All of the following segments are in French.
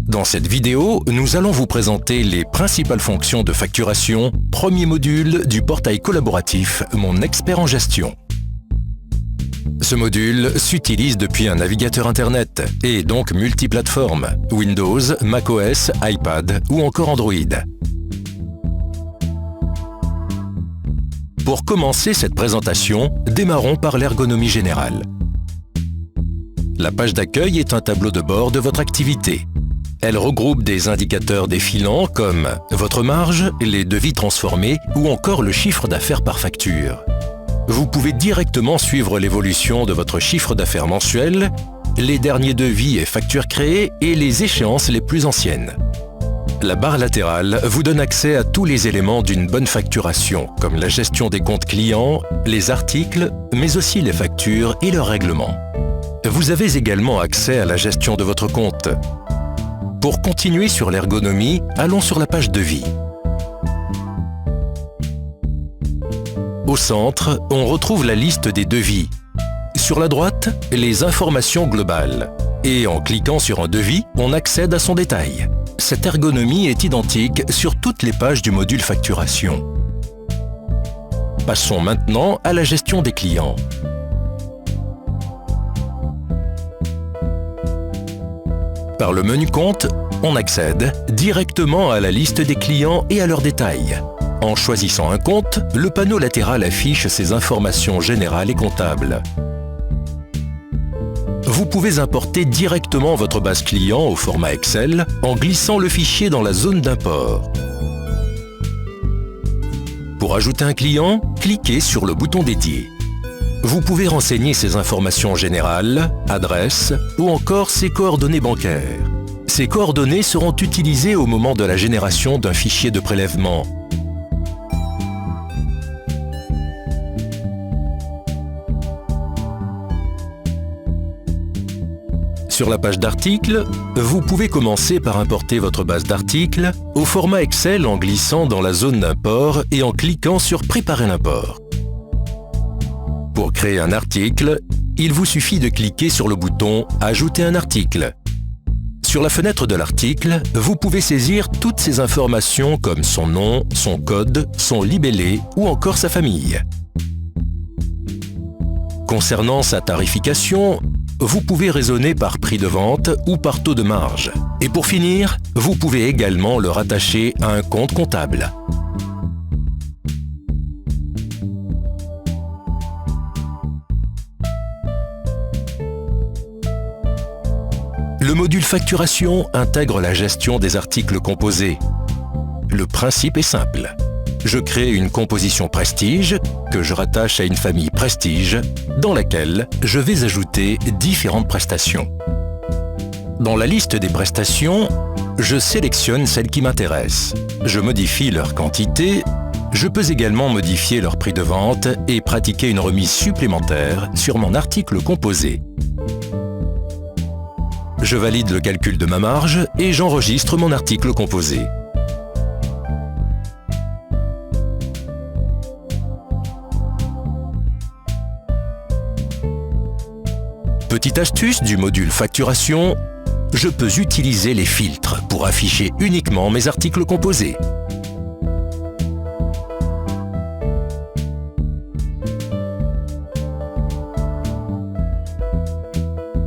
Dans cette vidéo, nous allons vous présenter les principales fonctions de facturation, premier module du portail collaboratif Mon Expert en Gestion. Ce module s'utilise depuis un navigateur Internet et est donc multiplateforme, Windows, macOS, iPad ou encore Android. Pour commencer cette présentation, démarrons par l'ergonomie générale. La page d'accueil est un tableau de bord de votre activité. Elle regroupe des indicateurs défilants comme votre marge, les devis transformés ou encore le chiffre d'affaires par facture. Vous pouvez directement suivre l'évolution de votre chiffre d'affaires mensuel, les derniers devis et factures créés et les échéances les plus anciennes. La barre latérale vous donne accès à tous les éléments d'une bonne facturation, comme la gestion des comptes clients, les articles, mais aussi les factures et leurs règlements. Vous avez également accès à la gestion de votre compte. Pour continuer sur l'ergonomie, allons sur la page devis. Au centre, on retrouve la liste des devis. Sur la droite, les informations globales. Et en cliquant sur un devis, on accède à son détail. Cette ergonomie est identique sur toutes les pages du module facturation. Passons maintenant à la gestion des clients. Par le menu Compte, on accède directement à la liste des clients et à leurs détails. En choisissant un compte, le panneau latéral affiche ses informations générales et comptables. Vous pouvez importer directement votre base client au format Excel en glissant le fichier dans la zone d'import. Pour ajouter un client, cliquez sur le bouton dédié. Vous pouvez renseigner ses informations générales, adresse ou encore ses coordonnées bancaires. Ces coordonnées seront utilisées au moment de la génération d'un fichier de prélèvement. Sur la page d'articles, vous pouvez commencer par importer votre base d'articles au format Excel en glissant dans la zone d'import et en cliquant sur Préparer l'import. Pour créer un article, il vous suffit de cliquer sur le bouton « Ajouter un article ». Sur la fenêtre de l'article, vous pouvez saisir toutes ces informations comme son nom, son code, son libellé ou encore sa famille. Concernant sa tarification, vous pouvez raisonner par prix de vente ou par taux de marge. Et pour finir, vous pouvez également le rattacher à un compte comptable. Le module facturation intègre la gestion des articles composés. Le principe est simple. Je crée une composition Prestige que je rattache à une famille Prestige dans laquelle je vais ajouter différentes prestations. Dans la liste des prestations, je sélectionne celles qui m'intéressent. Je modifie leur quantité. Je peux également modifier leur prix de vente et pratiquer une remise supplémentaire sur mon article composé. Je valide le calcul de ma marge et j'enregistre mon article composé. Petite astuce du module facturation, je peux utiliser les filtres pour afficher uniquement mes articles composés.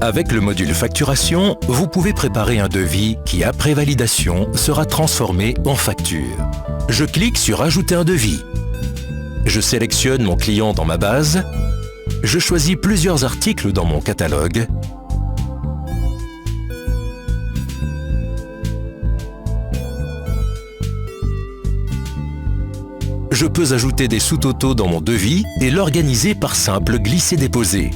Avec le module facturation, vous pouvez préparer un devis qui, après validation, sera transformé en facture. Je clique sur « Ajouter un devis ». Je sélectionne mon client dans ma base. Je choisis plusieurs articles dans mon catalogue. Je peux ajouter des sous-totaux dans mon devis et l'organiser par simple glisser-déposer.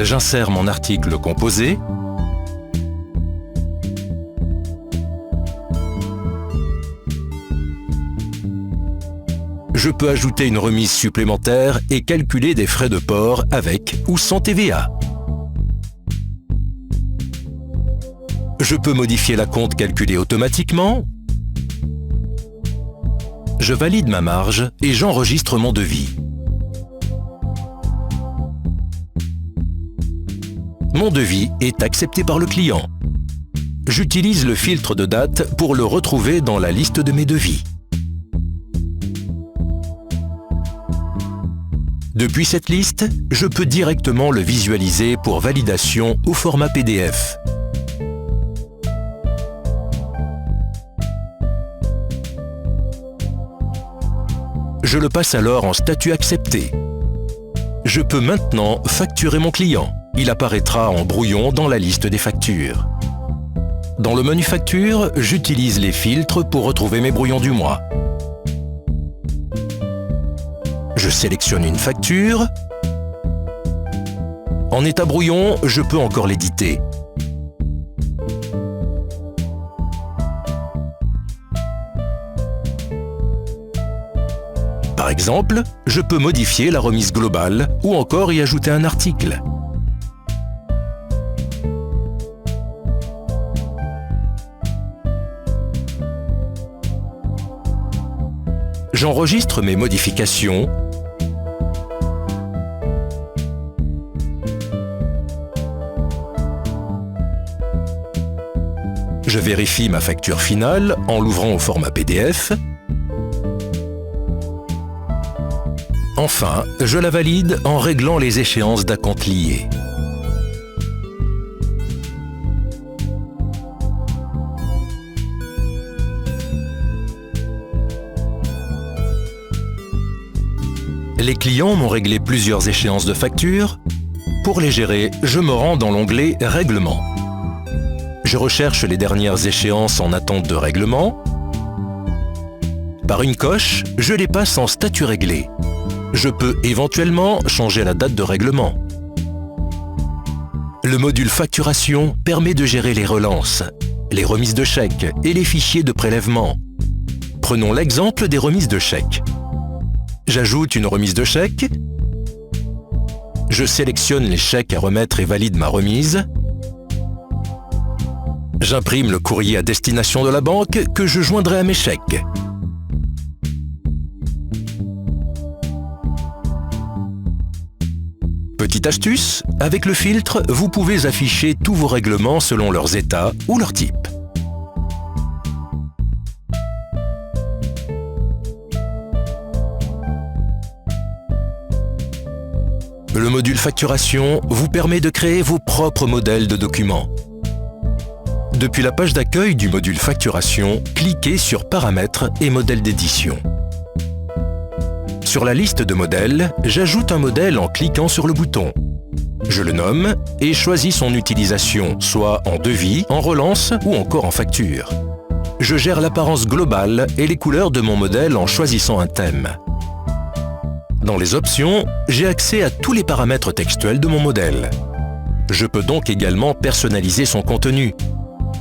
J'insère mon article composé. Je peux ajouter une remise supplémentaire et calculer des frais de port avec ou sans TVA. je peux modifier l'acompte calculé automatiquement. Je valide ma marge et j'enregistre mon devis. Mon devis est accepté par le client. J'utilise le filtre de date pour le retrouver dans la liste de mes devis. Depuis cette liste, je peux directement le visualiser pour validation au format PDF. Je le passe alors en statut accepté. Je peux maintenant facturer mon client. Il apparaîtra en brouillon dans la liste des factures. Dans le menu facture, j'utilise les filtres pour retrouver mes brouillons du mois. Je sélectionne une facture. En état brouillon, je peux encore l'éditer. Par exemple, je peux modifier la remise globale ou encore y ajouter un article. J'enregistre mes modifications. Je vérifie ma facture finale en l'ouvrant au format PDF. Enfin, je la valide en réglant les échéances d'acompte liées. Les clients m'ont réglé plusieurs échéances de facture. Pour les gérer, je me rends dans l'onglet « Règlement ». Je recherche les dernières échéances en attente de règlement. Par une coche, je les passe en statut réglé. Je peux éventuellement changer la date de règlement. Le module facturation permet de gérer les relances, les remises de chèques et les fichiers de prélèvement. Prenons l'exemple des remises de chèques. J'ajoute une remise de chèque. Je sélectionne les chèques à remettre et valide ma remise. J'imprime le courrier à destination de la banque que je joindrai à mes chèques. Petite astuce, avec le filtre, vous pouvez afficher tous vos règlements selon leurs états ou leur type. Le module facturation vous permet de créer vos propres modèles de documents. Depuis la page d'accueil du module facturation, cliquez sur Paramètres et modèles d'édition. Sur la liste de modèles, j'ajoute un modèle en cliquant sur le bouton. Je le nomme et choisis son utilisation, soit en devis, en relance ou encore en facture. Je gère l'apparence globale et les couleurs de mon modèle en choisissant un thème. Dans les options, j'ai accès à tous les paramètres textuels de mon modèle. Je peux donc également personnaliser son contenu.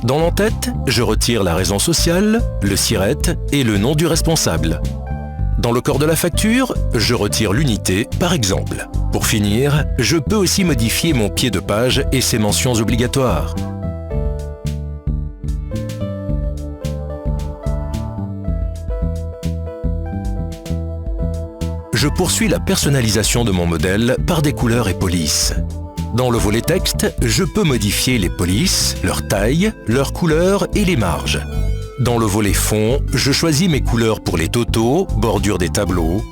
Dans l'en-tête, je retire la raison sociale, le SIRET et le nom du responsable. Dans le corps de la facture, je retire l'unité, par exemple. Pour finir, je peux aussi modifier mon pied de page et ses mentions obligatoires. Je poursuis la personnalisation de mon modèle par des couleurs et polices. Dans le volet texte, je peux modifier les polices, leur taille, leur couleur et les marges. Dans le volet fond, je choisis mes couleurs pour les totaux, bordure des tableaux.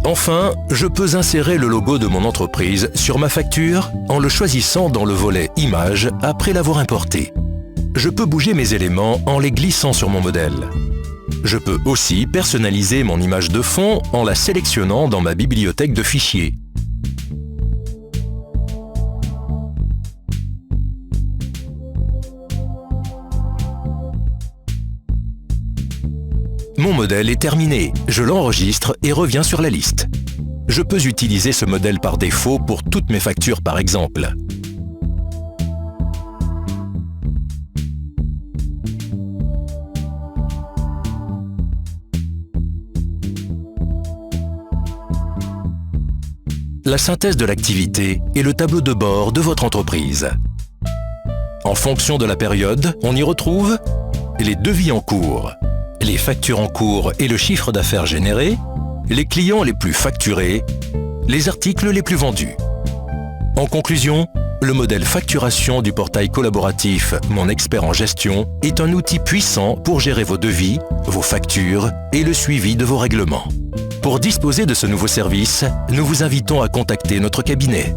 Enfin, je peux insérer le logo de mon entreprise sur ma facture en le choisissant dans le volet Images après l'avoir importé. Je peux bouger mes éléments en les glissant sur mon modèle. Je peux aussi personnaliser mon image de fond en la sélectionnant dans ma bibliothèque de fichiers. Mon modèle est terminé, je l'enregistre et reviens sur la liste. Je peux utiliser ce modèle par défaut pour toutes mes factures par exemple. la synthèse de l'activité et le tableau de bord de votre entreprise. En fonction de la période, on y retrouve les devis en cours, les factures en cours et le chiffre d'affaires généré, les clients les plus facturés, les articles les plus vendus. En conclusion, le modèle facturation du portail collaboratif Mon Expert en Gestion est un outil puissant pour gérer vos devis, vos factures et le suivi de vos règlements. Pour disposer de ce nouveau service, nous vous invitons à contacter notre cabinet.